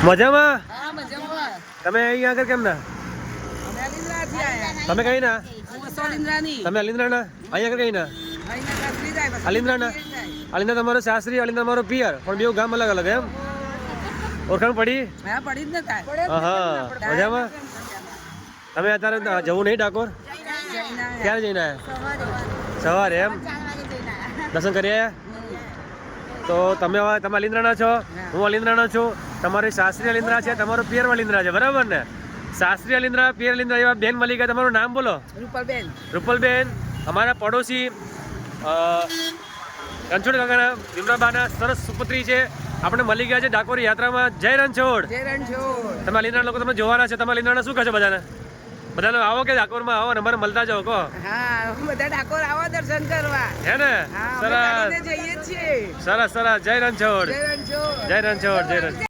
મજામાં? હા, મજામાં. તમે અહીં આગળ કેમ ના? અમે અલિન્દ્રાથી આયા. તમે કઈ ના? હું સોલિન્દ્રાની. તમે અલિન્દ્રાના? અહીં આગળ કઈ ના? અહીંના કાસરી જાય, પછી અલિન્દ્રાના? જાય. અલિન્દ્રા તમારો સાસરી, અલિન્દ્રા મારો પિયર, પણ બેઉ ગામ અલગ અલગ એમ? ઓળખાણ પડી? હા, પડી જ ને તાર. હા, મજામાં? તમે અત્યારે જવું નહીં ડાકોર? ક્યારે જઈને આવ્યા? સવારે એમ? દર્શન કરી આવ્યા? તો તમે અલિન્દ્રાના છો, હું અલિન્દ્રાનો છું, તમારી સાસરી અલિન્દ્રા છે, તમારો પિયર અલિન્દ્રા છે, બરાબર ને? સાસરી અલિન્દ્રા, પિયર અલિન્દ્રા એવા બેન મળી ગયા. તમારું નામ બોલો. રૂપલબેન. રૂપલબેન. અમારા પડોશી રણછોડ કાકાના ભીમરાબાના સરસ સુપુત્રી છે. આપણે મળી ગયા છે ડાકોર યાત્રામાં. જય રણછોડ. જય રણછોડ. તમે અલિન્દ્રા લોકો તમે જોવાના છે. તમે અલિન્દ્રાના શું કહેશો બધાને? બધાને આવો કે ડાકોરમાં આવો ને અમારે મળતા જાઓ કહો. હા, બધા ડાકોર આવો દર્શન કરવા. હે ને? હા, સરસ અમે જઈએ છીએ. સરસ સરસ. જય રણછોડ. જય રણછોડ. જય રણછોડ. જય રણછોડ.